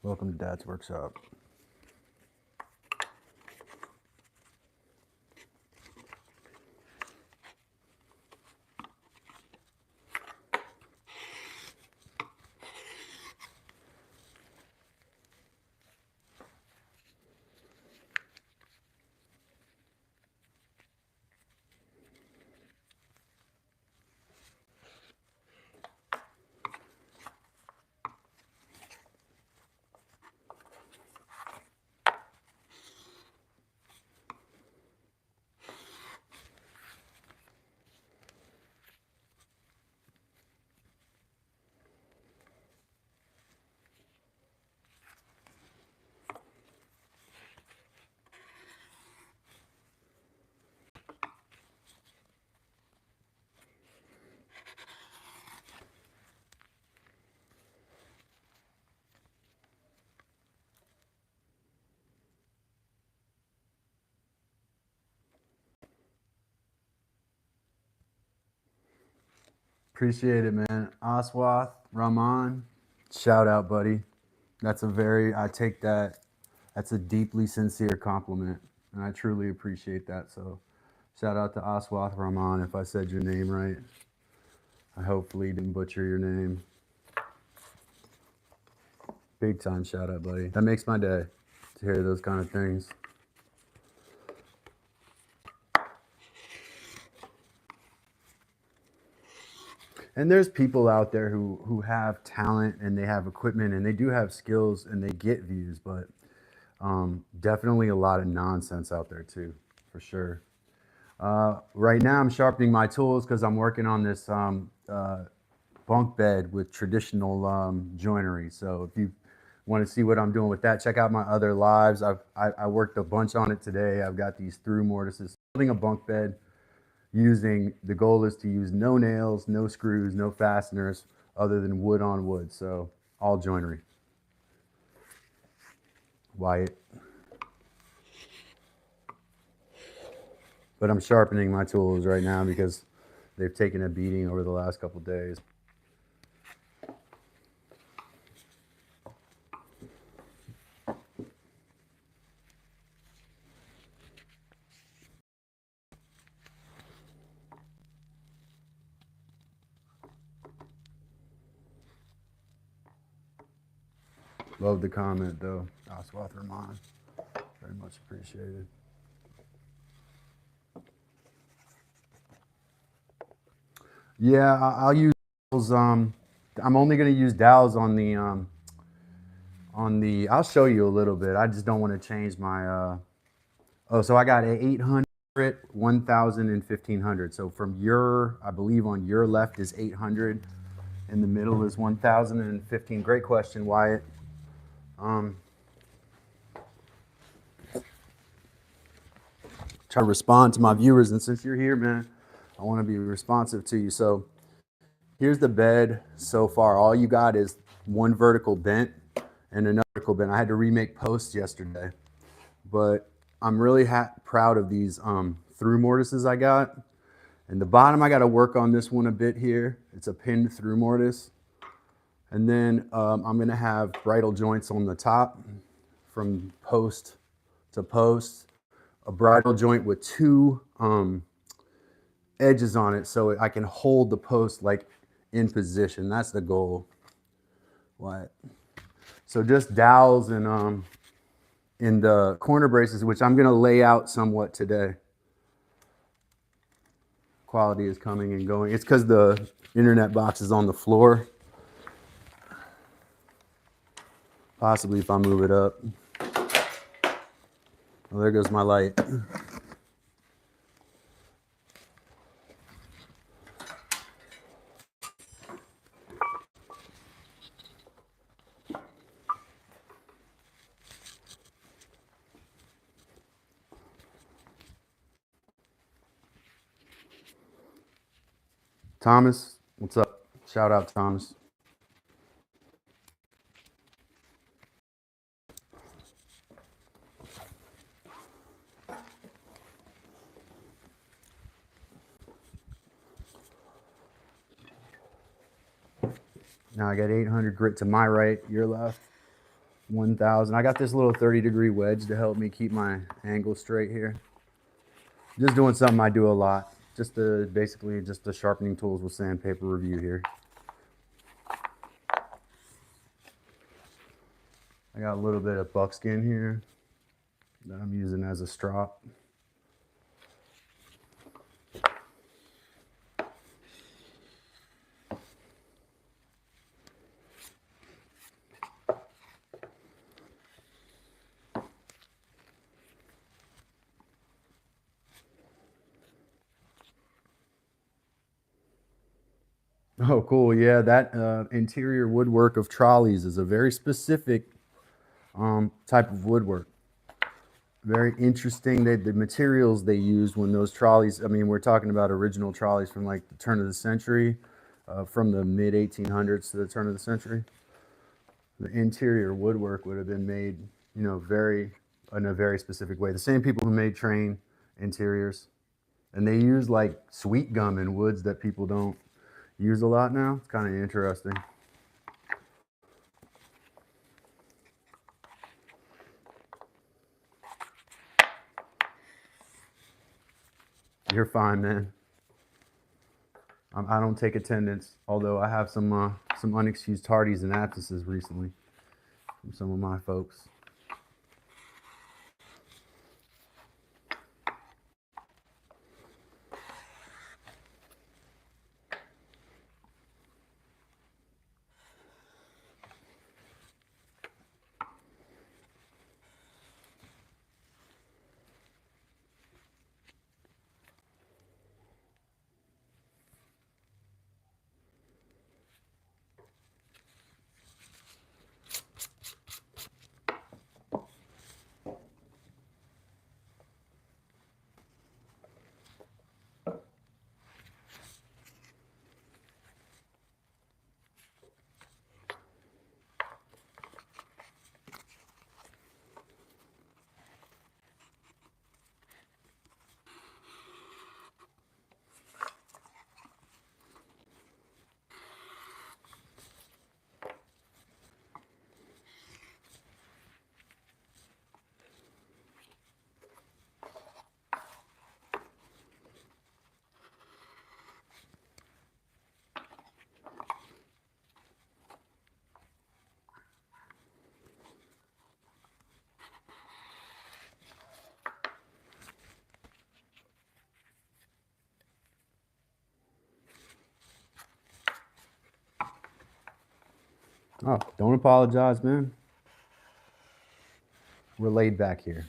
Welcome to Dad's Workshop. Appreciate it, man. Aswath, Rahman, shout out, buddy. I take that, that's a deeply sincere compliment, and I truly appreciate that. So, shout out to Aswath Rahman if I said your name right. I hopefully didn't butcher your name. Big time shout out, buddy. That makes my day to hear those kind of things. And there's people out there who have talent and they have equipment and they do have skills and they get views, but definitely a lot of nonsense out there too, for sure. Right now I'm sharpening my tools because I'm working on this bunk bed with traditional joinery. So if you want to see what I'm doing with that, check out my other lives. I worked a bunch on it today. I've got these through mortises, building a bunk bed. The goal is to use no nails, no screws, no fasteners other than wood on wood. So all joinery. Wyatt. But I'm sharpening my tools right now because they've taken a beating over the last couple of days. Love the comment though, Aswath Rahman. Very much appreciated. Yeah, I'll use I'm only going to use dowels on the I'll show you a little bit. I just don't want to change my so I got a 800, 1000 and 1500. So from I believe on your left is 800, in the middle is 1015. Great question, Wyatt. Try to respond to my viewers, and since you're here, man, I want to be responsive to you. So here's the bed so far. All you got is one vertical bent and another vertical bent. I had to remake posts yesterday, but I'm really proud of these through mortises I got. And the bottom, I got to work on this one a bit here. It's a pinned through mortise. And then I'm going to have bridle joints on the top from post to post. A bridle joint with two edges on it so I can hold the post like in position. That's the goal. What? So just dowels and in the corner braces, which I'm going to lay out somewhat today. Quality is coming and going. It's because the internet box is on the floor. Possibly if I move it up. Well, there goes my light. Thomas, what's up? Shout out, Thomas. Now I got 800 grit to my right, your left. 1000. I got this little 30-degree wedge to help me keep my angle straight here. Just doing something I do a lot. Just basically just the sharpening tools with sandpaper review here. I got a little bit of buckskin here that I'm using as a strop. Oh, cool. Yeah, that interior woodwork of trolleys is a very specific type of woodwork. Very interesting. The materials they used when those trolleys, I mean, we're talking about original trolleys from like the turn of the century, from the mid 1800s to the turn of the century. The interior woodwork would have been made, you know, in a very specific way. The same people who made train interiors. And they use like sweet gum in woods that people don't use a lot now. It's kind of interesting. You're fine, man. I don't take attendance, although I have some unexcused tardies and absences recently from some of my folks. Oh, don't apologize, man. We're laid back here.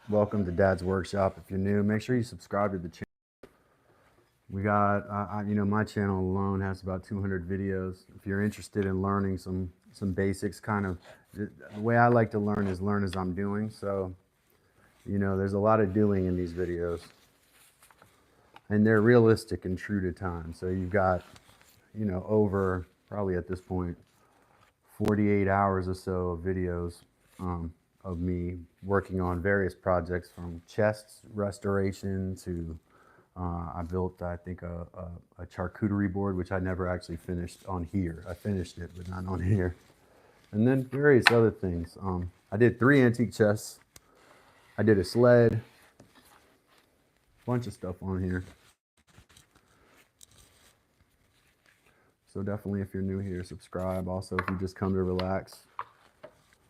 Welcome to Dad's Workshop. If you're new, make sure you subscribe to the channel. We got, you know, my channel alone has about 200 videos. If you're interested in learning some basics, kind of, the way I like to learn is learn as I'm doing. So, you know, there's a lot of doing in these videos. And they're realistic and true to time. So you've got, you know, over probably at this point, 48 hours or so of videos of me working on various projects, from chests restoration to I built, I think, a charcuterie board, which I never actually finished on here. I finished it, but not on here. And then various other things. I did 3 antique chests. I did a sled. Bunch of stuff on here. So definitely, if you're new here, subscribe. Also, if you just come to relax,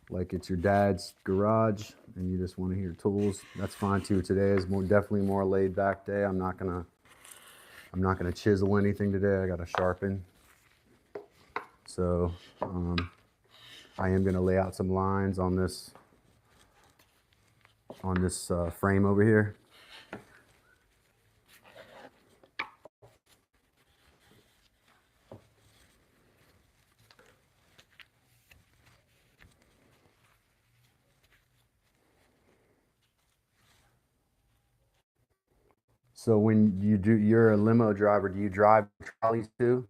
like it's your dad's garage and you just want to hear tools, that's fine too. Today is definitely more laid back day. I'm not gonna chisel anything today. I gotta sharpen. So I am gonna lay out some lines on this frame over here. So when you're a limo driver, do you drive trolleys too?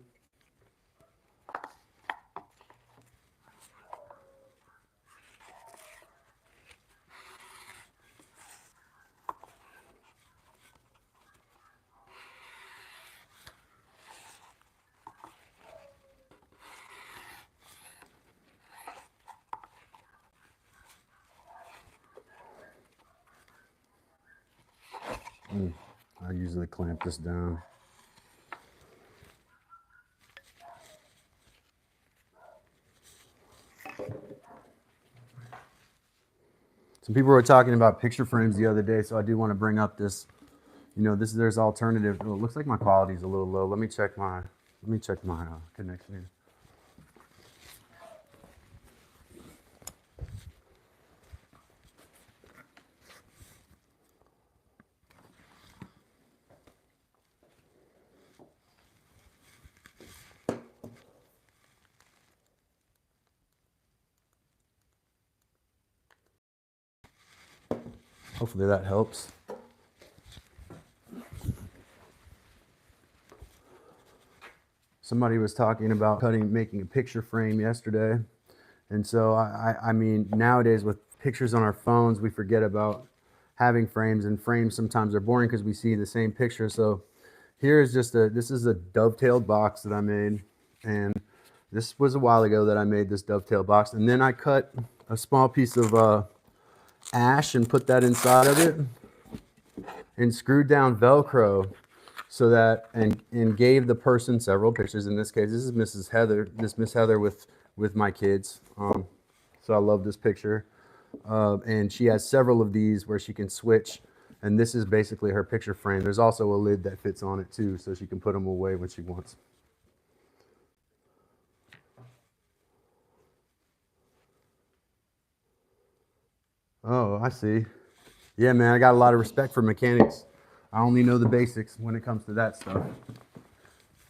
I usually clamp this down. Some people were talking about picture frames the other day, so I do want to bring up this. There's alternative. Oh, it looks like my quality's a little low. Let me check my connection here. Hopefully that helps. Somebody was talking about making a picture frame yesterday. And so, I mean, nowadays with pictures on our phones, we forget about having frames, and frames sometimes are boring because we see the same picture. So here is this is a dovetailed box that I made. And this was a while ago that I made this dovetail box. And then I cut a small piece of ash and put that inside of it and screwed down Velcro so that, and gave the person several pictures. In this case, this is Mrs. Heather, Miss Heather with my kids. So I love this picture. And she has several of these where she can switch. And this is basically her picture frame. There's also a lid that fits on it too, so she can put them away when she wants. Oh, I see. Yeah, man, I got a lot of respect for mechanics. I only know the basics when it comes to that stuff.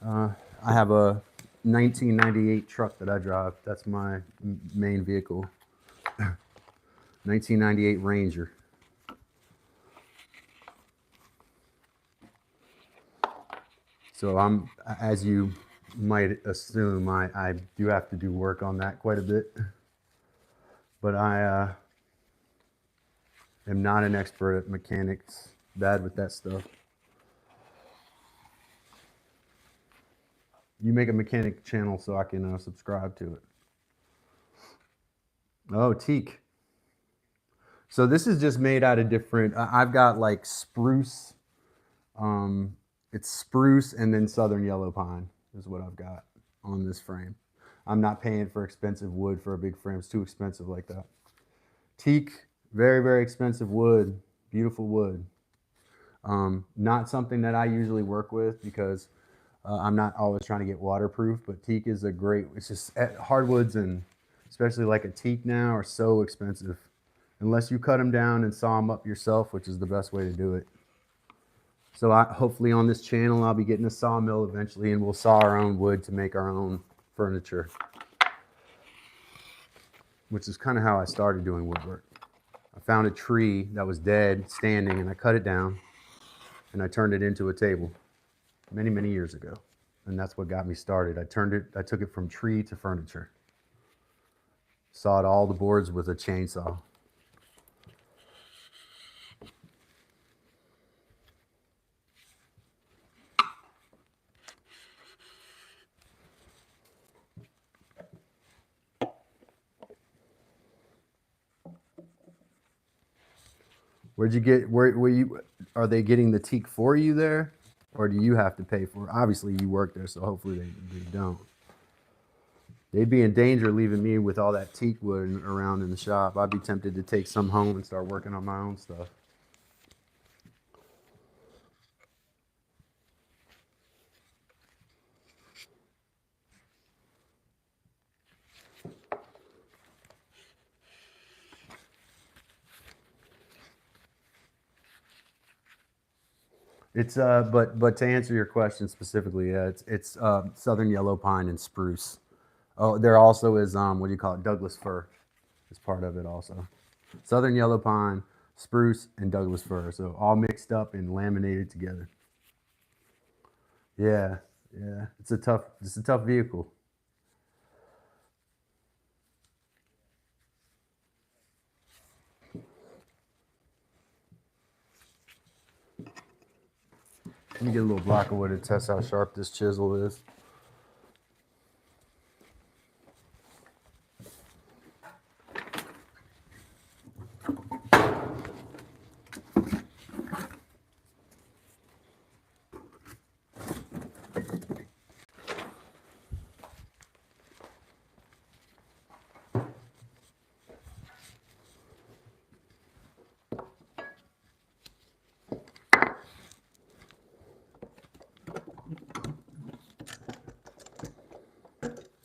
I have a 1998 truck that I drive. That's my main vehicle. 1998 Ranger. So as you might assume, I do have to do work on that quite a bit. But I am not an expert at mechanics. Bad with that stuff. You make a mechanic channel so I can subscribe to it. Oh, teak. So this is just made out of different. I've got like spruce. It's spruce and then southern yellow pine is what I've got on this frame. I'm not paying for expensive wood for a big frame. It's too expensive like that. Teak, very, very expensive wood. Beautiful wood. Not something that I usually work with because I'm not always trying to get waterproof, but teak is it's just hardwoods, and especially like a teak now, are so expensive unless you cut them down and saw them up yourself, which is the best way to do it. So hopefully on this channel, I'll be getting a sawmill eventually, and we'll saw our own wood to make our own furniture, which is kind of how I started doing woodwork. I found a tree that was dead, standing, and I cut it down, and I turned it into a table many, many years ago. And that's what got me started. I took it from tree to furniture. Sawed all the boards with a chainsaw. Are they getting the teak for you there? Or do you have to pay for it? Obviously you work there, so hopefully they don't. They'd be in danger leaving me with all that teak wood around in the shop. I'd be tempted to take some home and start working on my own stuff. It's but to answer your question specifically, yeah, it's southern yellow pine and spruce. Oh, there also is what do you call it? Douglas fir is part of it also. Southern yellow pine, spruce, and Douglas fir. So all mixed up and laminated together. Yeah, yeah. It's a tough vehicle. Let me get a little block of wood and test how sharp this chisel is.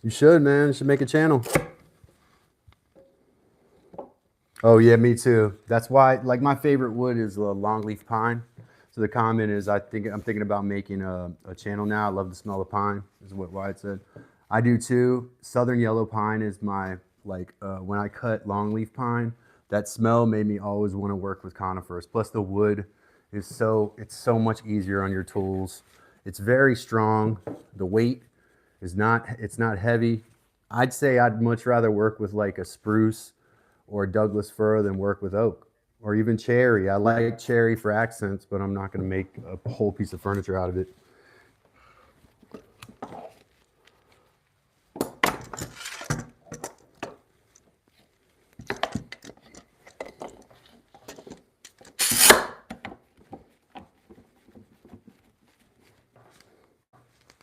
You should, man. You should make a channel. Oh yeah, me too. That's why, like, my favorite wood is longleaf pine. So the comment is, I'm thinking about making a channel now. I love the smell of pine. Is what Wyatt said. I do too. Southern yellow pine is my when I cut longleaf pine, that smell made me always want to work with conifers. Plus the wood is it's so much easier on your tools. It's very strong. The weight is not it's not heavy. I'd say I'd much rather work with like a spruce or Douglas fir than work with oak or even cherry. I like cherry for accents, but I'm not going to make a whole piece of furniture out of it.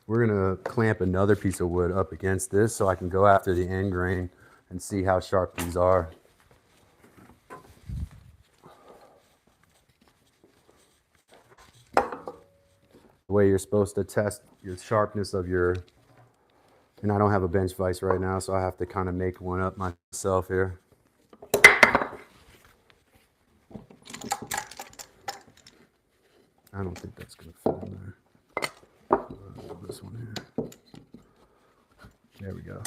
We're going to clamp another piece of wood up against this so I can go after the end grain and see how sharp these are. The way you're supposed to test your sharpness of your, and I don't have a bench vise right now, so I have to kind of make one up myself here. I don't think that's going to fit in there. This one here. There we go.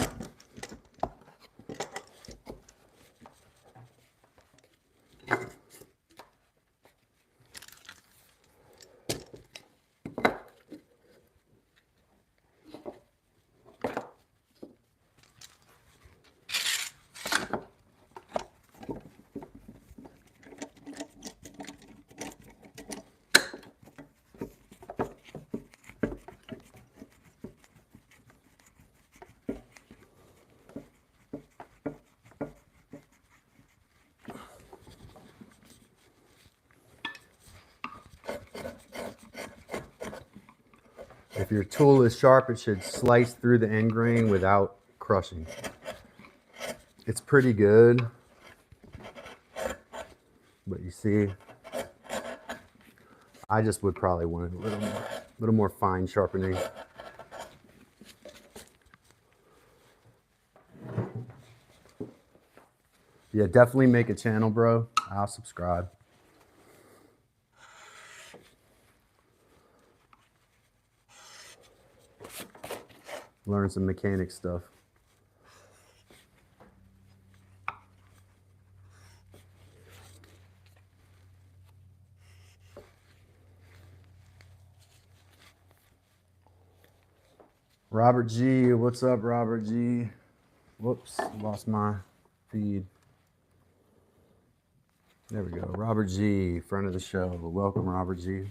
If your tool is sharp, it should slice through the end grain without crushing. It's pretty good, but you see, I just would probably want a little more fine sharpening. Yeah, definitely make a channel, bro. I'll subscribe. Learn some mechanic stuff. Robert G, what's up, Robert G? Whoops, lost my feed. There we go. Robert G, friend of the show. Welcome, Robert G.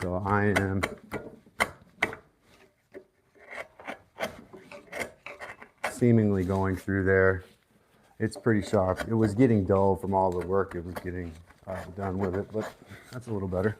So I am seemingly going through there. It's pretty sharp. It was getting dull from all the work it was getting done with it, but that's a little better.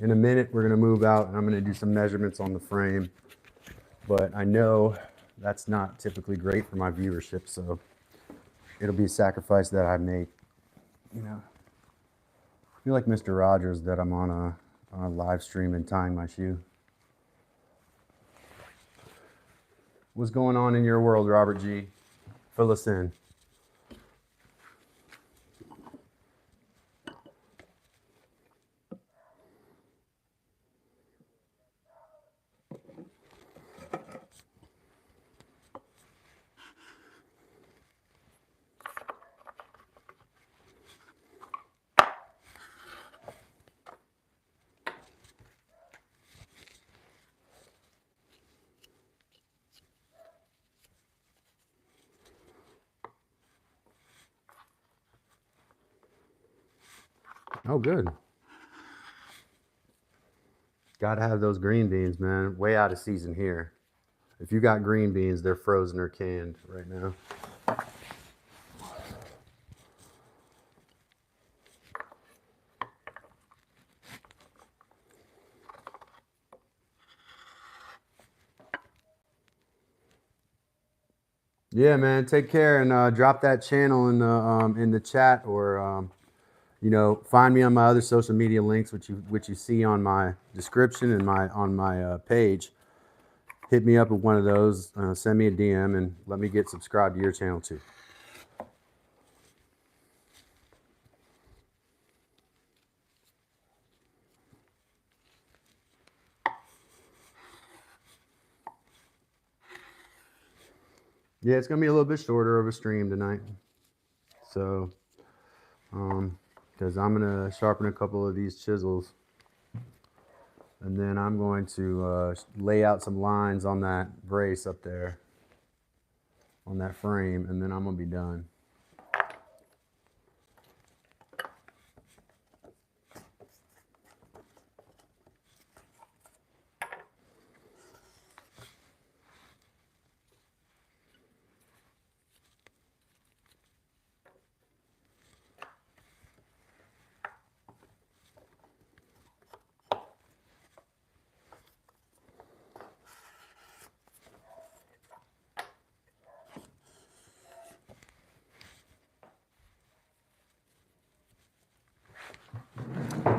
In a minute, we're gonna move out and I'm gonna do some measurements on the frame, but I know that's not typically great for my viewership, so it'll be a sacrifice that I make, you know. feel like Mr. Rogers that I'm on a live stream and tying my shoe. What's going on in your world, Robert G? Fill us in. Oh, good. Gotta have those green beans, man. Way out of season here. If you got green beans, they're frozen or canned right now. Yeah, man. Take care and drop that channel in the chat, or you know, find me on my other social media links, which you see on my description and on my page. Hit me up with one of those. Send me a DM and let me get subscribed to your channel too. Yeah, it's gonna be a little bit shorter of a stream tonight. So, because I'm gonna sharpen a couple of these chisels, and then I'm going to lay out some lines on that brace up there, on that frame, and then I'm gonna be done.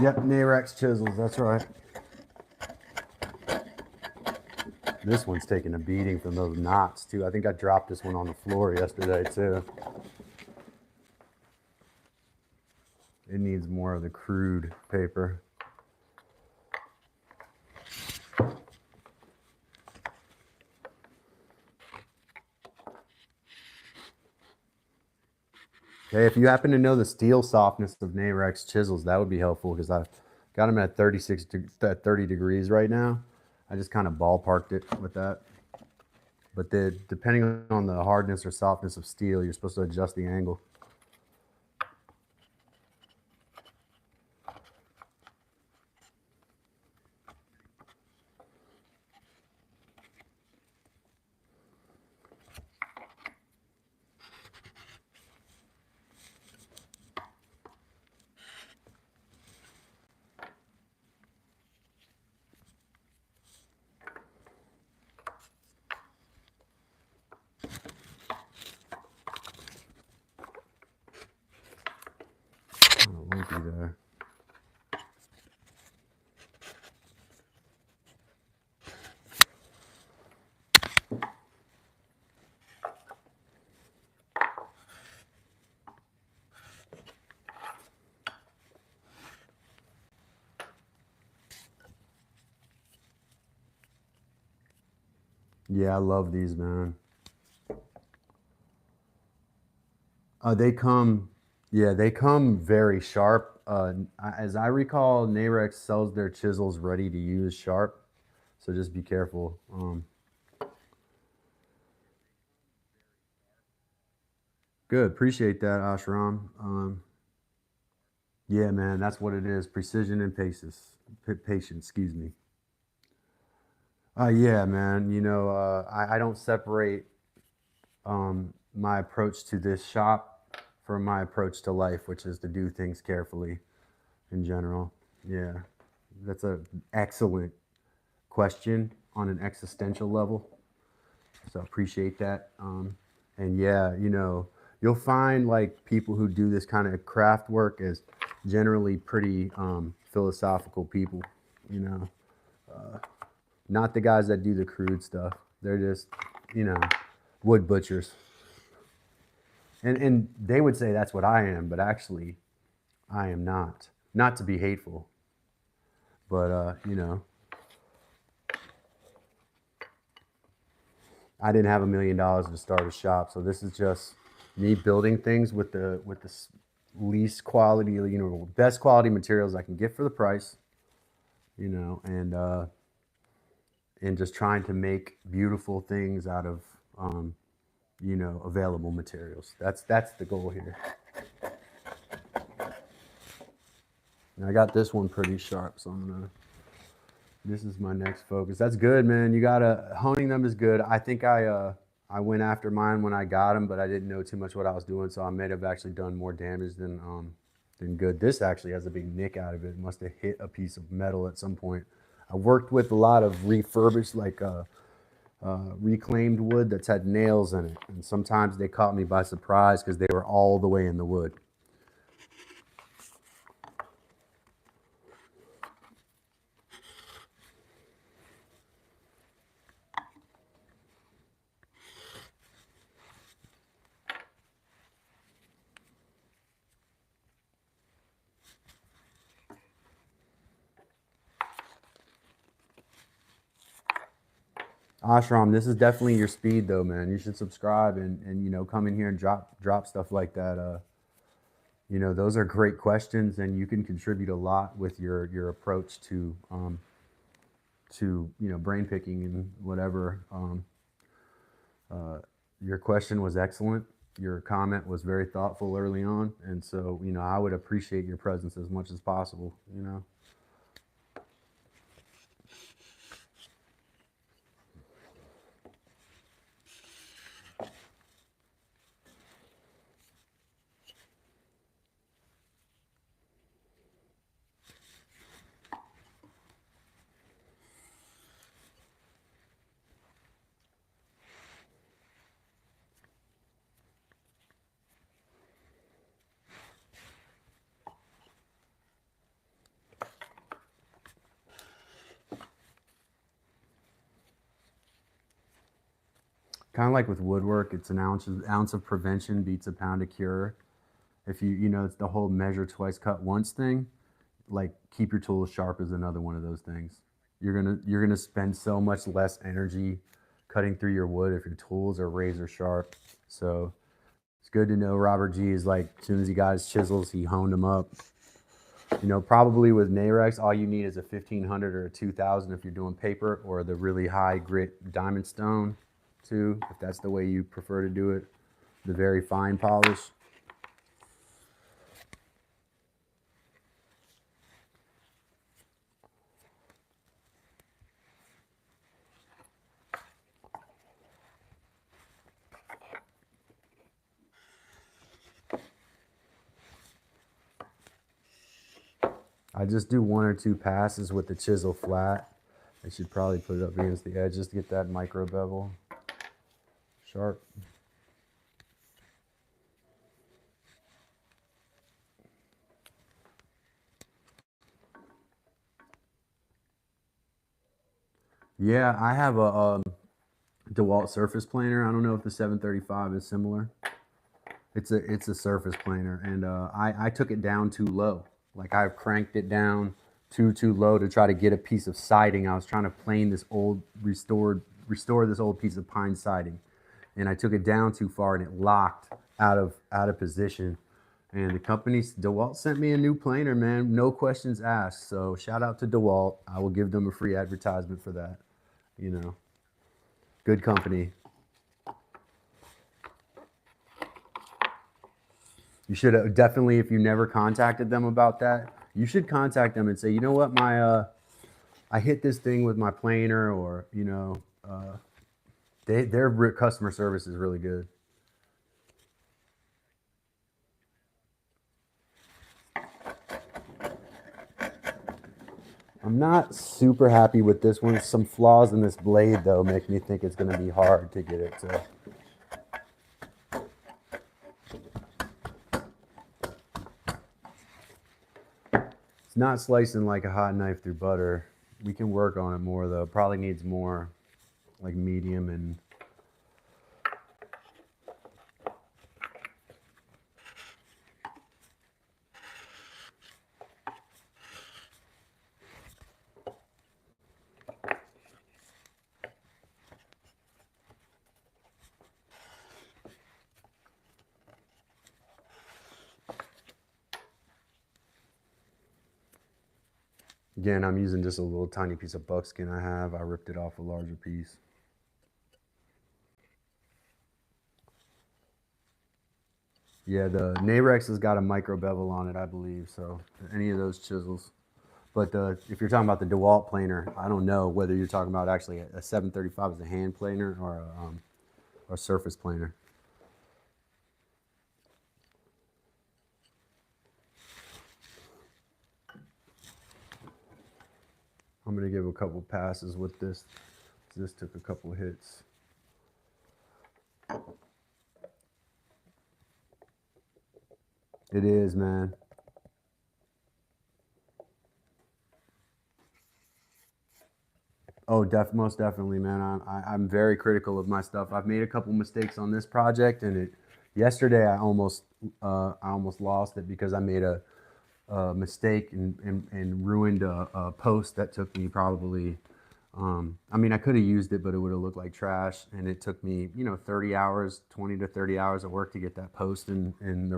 Yep, Narex chisels, that's right. This one's taking a beating from those knots too. I think I dropped this one on the floor yesterday too. It needs more of the crude paper. Hey, if you happen to know the steel softness of Narex chisels, that would be helpful, because I've got them at 30 degrees right now. I just kind of ballparked it with that. But depending on the hardness or softness of steel, you're supposed to adjust the angle. Oh, winky there. Yeah, I love these, man. They come, yeah, they come very sharp. As I recall, Narex sells their chisels ready to use sharp, so just be careful. Good, appreciate that, Ashram. Yeah, man, that's what it is. Precision and patience, excuse me. Yeah, man. You know, I don't separate my approach to this shop from my approach to life, which is to do things carefully in general. Yeah, that's an excellent question on an existential level. So I appreciate that. And yeah, you know, you'll find like people who do this kind of craft work as generally pretty philosophical people, you know, not the guys that do the crude stuff. They're just, you know, wood butchers. And they would say that's what I am, but actually I am not. Not to be hateful, but you know, I didn't have $1 million to start a shop, so this is just me building things with the least quality, you know, best quality materials I can get for the price, you know, and just trying to make beautiful things out of you know, available materials. That's the goal here. And I got this one pretty sharp, so I'm gonna. This is my next focus. That's good, man. You gotta honing them is good. I think I went after mine when I got them, but I didn't know too much what I was doing, so I may have actually done more damage than good. This actually has a big nick out of it. It must have hit a piece of metal at some point. I worked with a lot of refurbished, like reclaimed wood that's had nails in it, and sometimes they caught me by surprise because they were all the way in the wood. Ashram, this is definitely your speed though, man. You should subscribe and you know, come in here and drop stuff like that. You know, those are great questions, and you can contribute a lot with your approach to you know, brain picking and whatever. Your question was excellent. Your comment was very thoughtful early on, and so you know, I would appreciate your presence as much as possible. You know. Kind of like with woodwork, it's an ounce of prevention beats a pound of cure. If you know, it's the whole measure twice, cut once thing. Like keep your tools sharp is another one of those things. You're gonna spend so much less energy cutting through your wood if your tools are razor sharp. So it's good to know Robert G is like, as soon as he got his chisels, he honed them up. You know, probably with Narex, all you need is a 1500 or a 2000 if you're doing paper, or the really high grit diamond stone too, if that's the way you prefer to do it. The very fine polish. I just do one or two passes with the chisel flat. I should probably put it up against the edge just to get that micro bevel sharp. Yeah, I have a DeWalt surface planer. I don't know if the 735 is similar. It's a surface planer, and I took it down too low. Like I cranked it down too low to try to get a piece of siding. I was trying to plane this old restore this old piece of pine siding, and I took it down too far, and it locked out of position. And the company DeWalt sent me a new planer, man, no questions asked. So shout out to DeWalt. I will give them a free advertisement for that. You know, good company. You should have definitely, if you never contacted them about that, you should contact them and say, you know what, I hit this thing with my planer, or you know, their customer service is really good. I'm not super happy with this one. Some flaws in this blade though make me think it's going to be hard to get it to. It's not slicing like a hot knife through butter. We can work on it more though. Probably needs more like medium and again, I'm using just a little tiny piece of buckskin I have. I ripped it off a larger piece. Yeah, the Narex has got a micro bevel on it, I believe. So any of those chisels. But if you're talking about the DeWalt planer, I don't know whether you're talking about actually a 735 as a hand planer or a surface planer. I'm going to give a couple passes with this. This took a couple hits. It is, man. Oh, most definitely, man. I'm very critical of my stuff. I've made a couple mistakes on this project, and yesterday I almost lost it because I made a mistake and ruined a post that took me probably. I mean, I could have used it, but it would have looked like trash, and it took me 30 hours, 20 to 30 hours of work to get that post in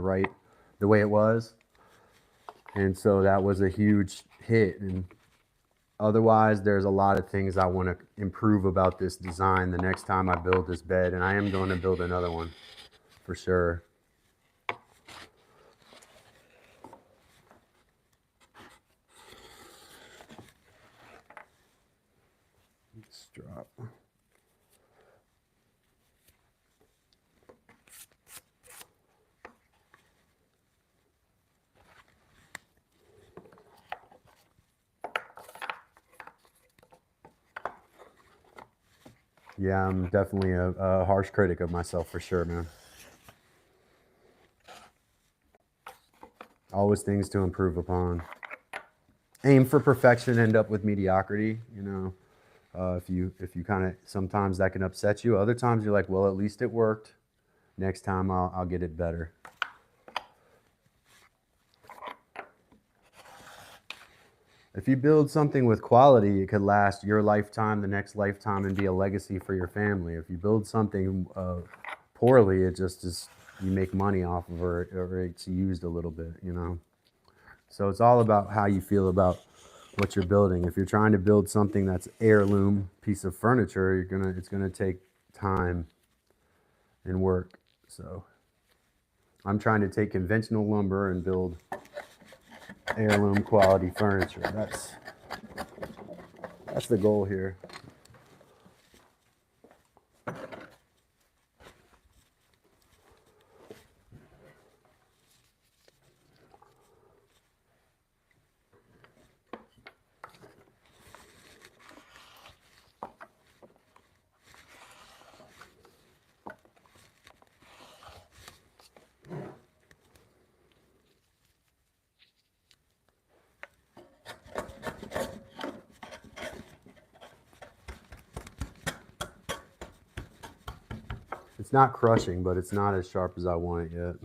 the way it was, and so that was a huge hit. And otherwise, there's a lot of things I want to improve about this design the next time I build this bed, and I am going to build another one for sure. Let's drop. Yeah, I'm definitely a harsh critic of myself for sure, man. Always things to improve upon. Aim for perfection, end up with mediocrity. If you kind of, sometimes that can upset you. Other times you're like, well, at least it worked. Next time I'll get it better. If you build something with quality, it could last your lifetime, the next lifetime, and be a legacy for your family. If you build something poorly, it just is, you make money off of it, or it's used a little bit, So it's all about how you feel about what you're building. If you're trying to build something that's heirloom piece of furniture, it's gonna take time and work. So I'm trying to take conventional lumber and build heirloom quality furniture. That's the goal here. It's not crushing, but it's not as sharp as I want it yet.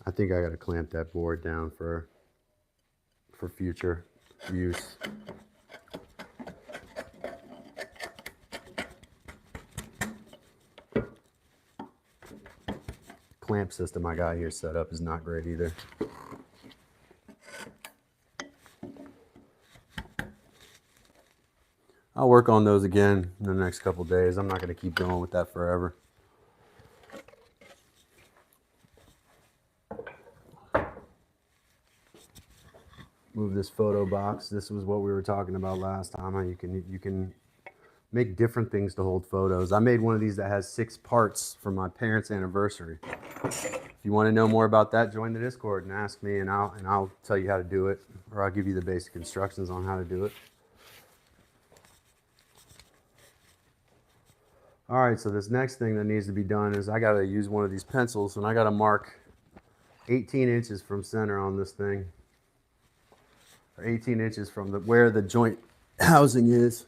I think I got to clamp that board down for future use. Clamp system I got here set up is not great either. I'll work on those again in the next couple days. I'm not going to keep going with that forever. Move this photo box. This was what we were talking about last time. How you can make different things to hold photos. I made one of these that has 6 parts for my parents' anniversary. If you want to know more about that, join the Discord and ask me, and I'll tell you how to do it, or I'll give you the basic instructions on how to do it. All right, so this next thing that needs to be done is I got to use one of these pencils, and I got to mark 18 inches from center on this thing, or 18 inches from where the joint housing is.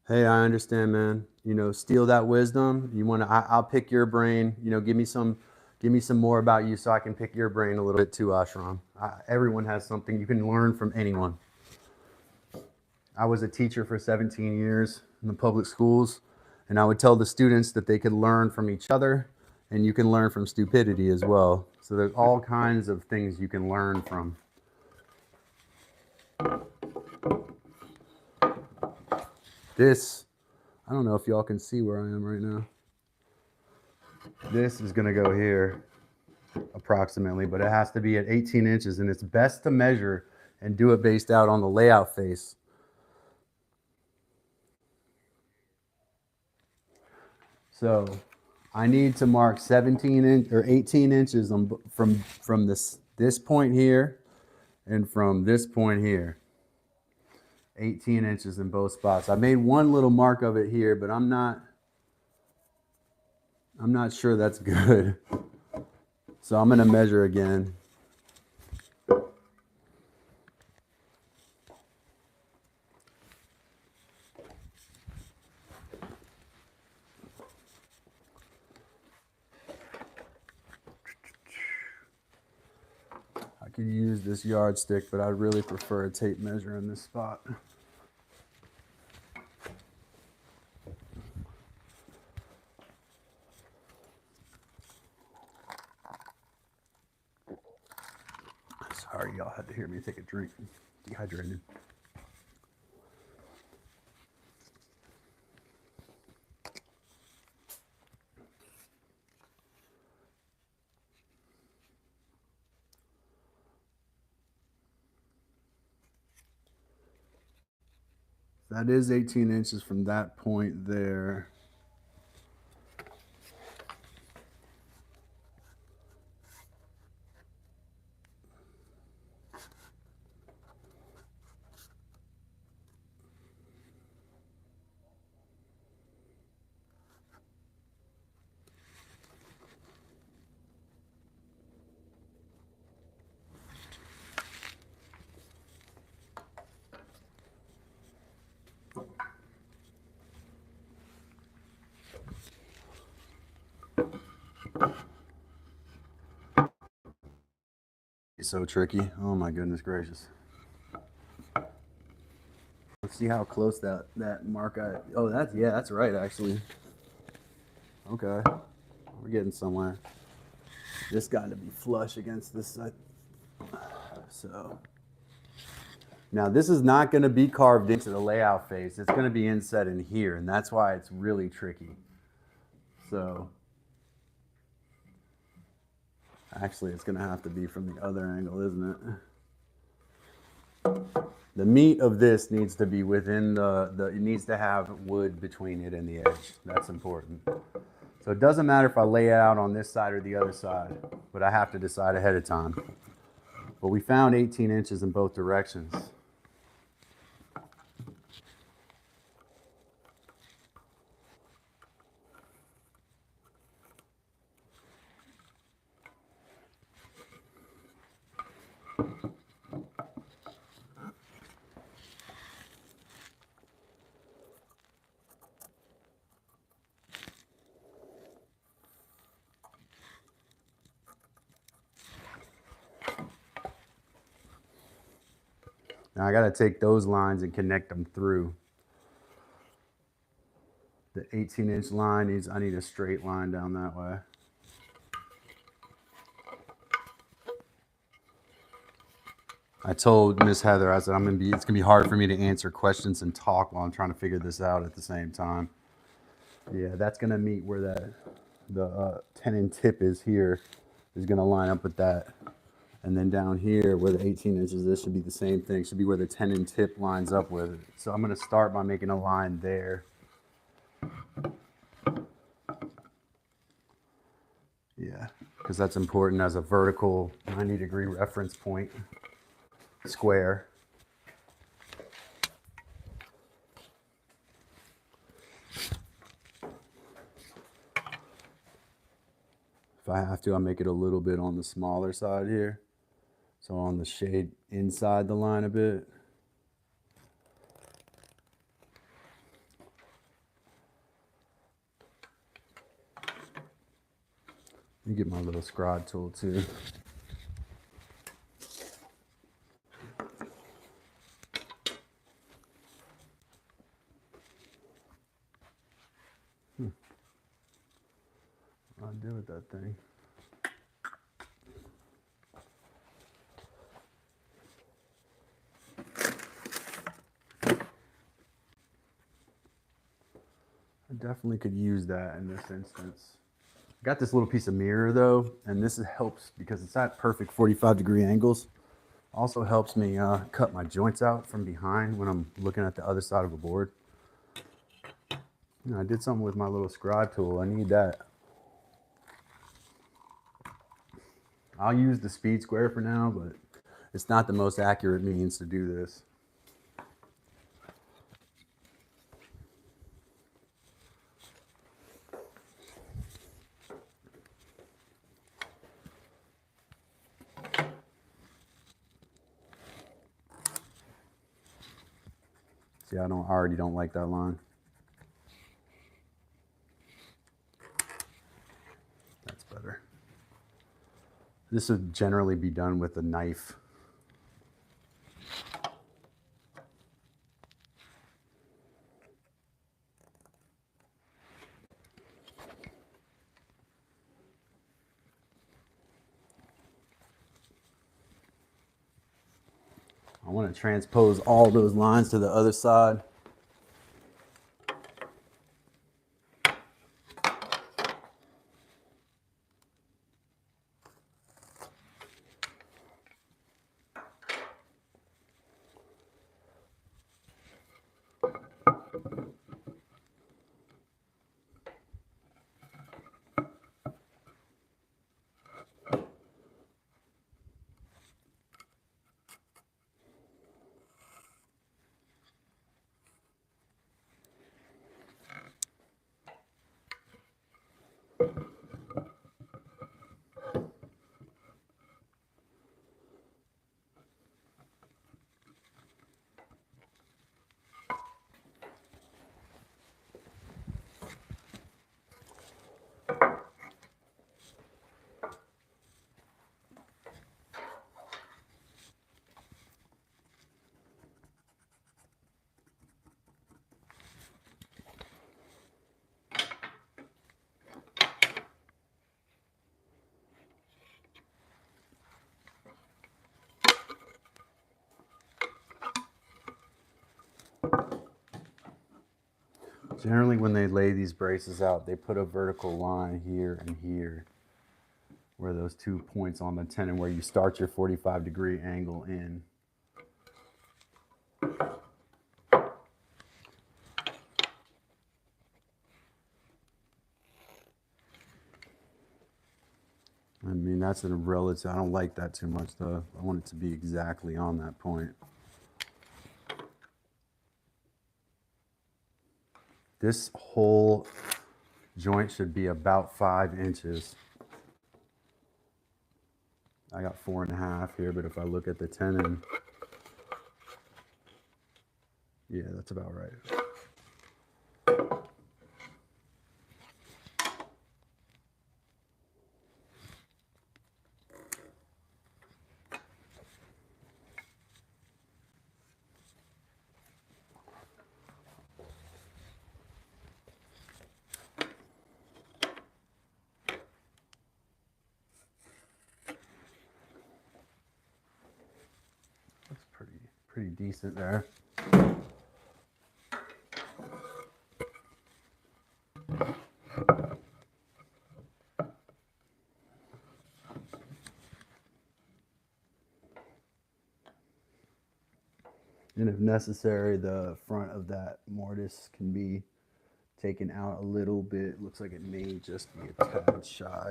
Hey, I understand, man. You know, steal that wisdom. You want to? I'll pick your brain. You know, give me some more about you, so I can pick your brain a little bit too, Ashram. Everyone has something you can learn from anyone. I was a teacher for 17 years in the public schools, and I would tell the students that they could learn from each other, and you can learn from stupidity as well. So there's all kinds of things you can learn from. This, I don't know if y'all can see where I am right now. This is going to go here approximately, but it has to be at 18 inches, and it's best to measure and do it based out on the layout face. So I need to mark 17 or 18 inches from this point here and from this point here. 18 inches in both spots. I made one little mark of it here, but I'm not sure that's good. So I'm going to measure again. I could use this yardstick, but I'd really prefer a tape measure in this spot. Sorry, y'all had to hear me take a drink. Dehydrated. That is 18 inches from that point there. It's so tricky. Oh my goodness gracious. Let's see how close that mark that's right actually. Okay. We're getting somewhere. This got to be flush against this side. So now this is not going to be carved into the layout face. It's going to be inset in here, and that's why it's really tricky. So actually, it's going to have to be from the other angle, isn't it? The meat of this needs to be within it needs to have wood between it and the edge. That's important. So it doesn't matter if I lay it out on this side or the other side, but I have to decide ahead of time. But we found 18 inches in both directions. Now I got to take those lines and connect them through. The 18-inch line I need a straight line down that way. I told Miss Heather, I said, it's gonna be hard for me to answer questions and talk while I'm trying to figure this out at the same time. Yeah, that's gonna meet where the tenon tip is here, is gonna line up with that. And then down here where the 18 inches, this should be the same thing, should be where the tenon tip lines up with it. So I'm gonna start by making a line there. Yeah, because that's important as a vertical 90-degree reference point square. If I have to, I'll make it a little bit on the smaller side here. So on the shade inside the line a bit. Let me get my little scribe tool too. What do I do with that thing? I definitely could use that in this instance. I got this little piece of mirror though, and this helps because it's at perfect 45-degree angles. Also helps me cut my joints out from behind when I'm looking at the other side of a board. You know, I did something with my little scribe tool. I need that. I'll use the speed square for now, but it's not the most accurate means to do this. See, I already don't like that line. That's better. This would generally be done with a knife. I want to transpose all those lines to the other side. Generally, when they lay these braces out, they put a vertical line here and here, where those 2 points on the tenon where you start your 45-degree angle in. I mean, that's a relative, I don't like that too much though. I want it to be exactly on that point. This whole joint should be about 5 inches. I got 4.5 here, but if I look at the tenon, yeah, that's about right. pretty decent there. And if necessary, the front of that mortise can be taken out a little bit. Looks like it may just be a tad shy.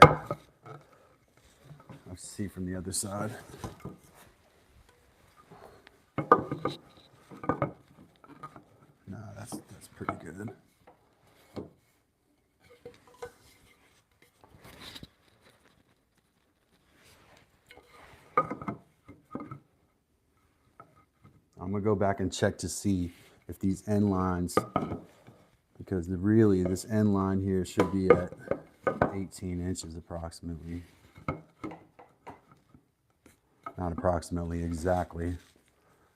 Let's see from the other side. No, that's pretty good. I'm gonna go back and check to see if these end lines, because really this end line here should be at 18 inches approximately. Not approximately, exactly.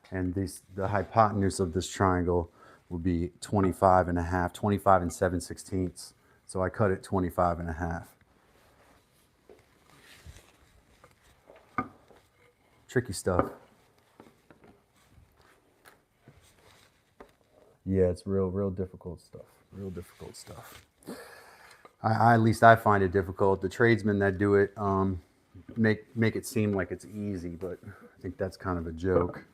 And the hypotenuse of this triangle would be 25 and a half, 25 and 7/16. So I cut it 25 and a half. Tricky stuff. Yeah, it's real difficult stuff. Real difficult stuff. At least I find it difficult. The tradesmen that do it make it seem like it's easy, but I think that's kind of a joke.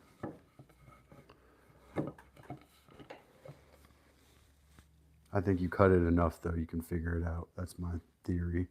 I think you cut it enough, though, you can figure it out. That's my theory.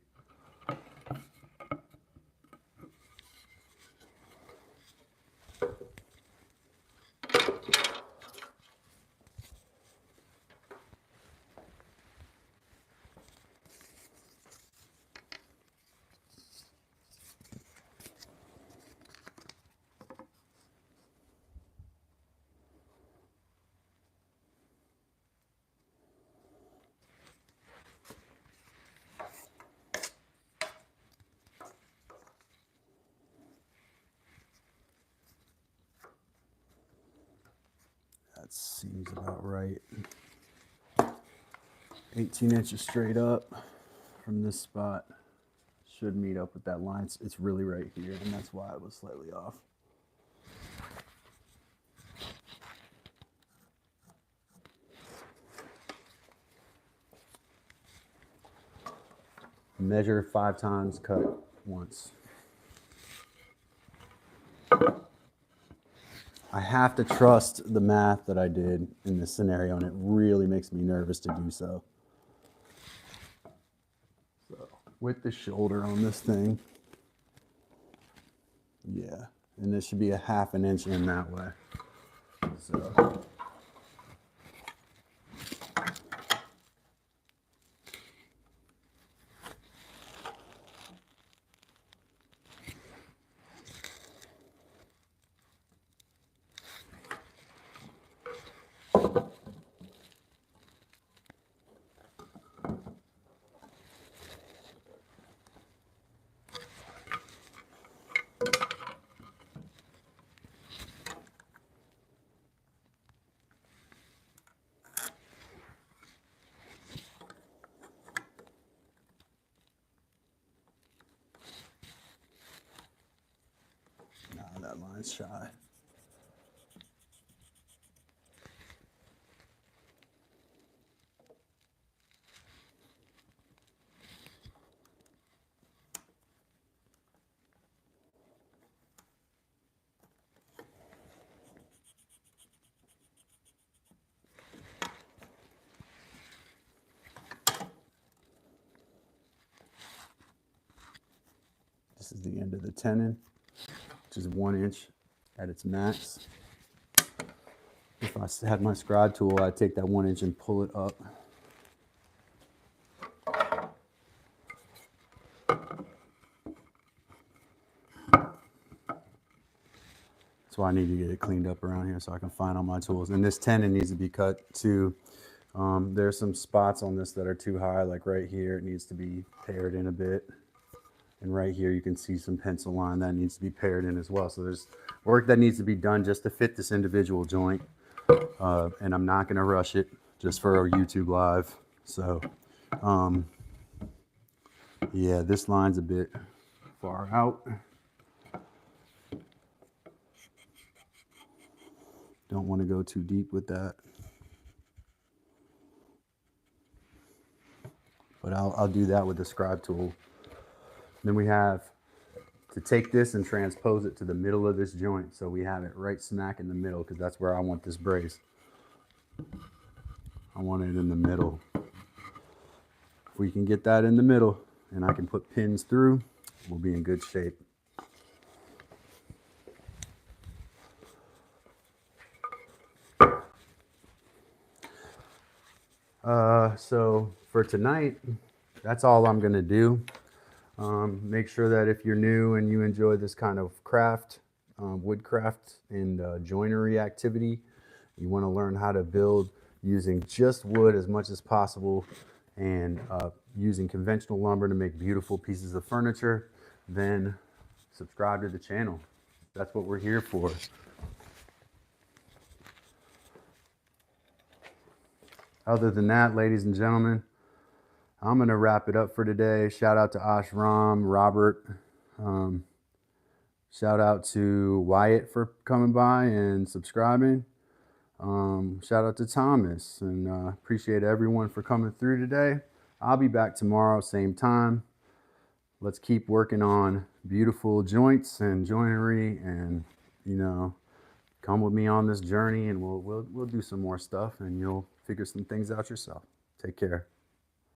That seems about right. 18 inches straight up from this spot should meet up with that line. It's really right here, and that's why it was slightly off. Measure 5 times, cut once. I have to trust the math that I did in this scenario, and it really makes me nervous to do so. So, with the shoulder on this thing, yeah, and this should be a 1/2 inch in that way. So. That line's shy. This is the end of the tenon, which is 1 inch at its max. If I had my scribe tool, I'd take that 1 inch and pull it up. That's why I need to get it cleaned up around here so I can find all my tools. And this tenon needs to be cut too. There's some spots on this that are too high, like right here. It needs to be pared in a bit. And right here, you can see some pencil line that needs to be pared in as well. So there's work that needs to be done just to fit this individual joint. And I'm not going to rush it just for our YouTube live. So, yeah, this line's a bit far out. Don't want to go too deep with that. But I'll do that with the scribe tool. Then we have to take this and transpose it to the middle of this joint. So we have it right smack in the middle, because that's where I want this brace. I want it in the middle. If we can get that in the middle and I can put pins through, we'll be in good shape. So for tonight, that's all I'm gonna do. Make sure that if you're new and you enjoy this kind of craft, woodcraft and joinery activity, you want to learn how to build using just wood as much as possible, and using conventional lumber to make beautiful pieces of furniture, then subscribe to the channel. That's what we're here for. Other than that, ladies and gentlemen, I'm going to wrap it up for today. Shout out to Ashram, Robert. Shout out to Wyatt for coming by and subscribing. Shout out to Thomas, and appreciate everyone for coming through today. I'll be back tomorrow, same time. Let's keep working on beautiful joints and joinery, and come with me on this journey, and we'll do some more stuff, and you'll figure some things out yourself. Take care.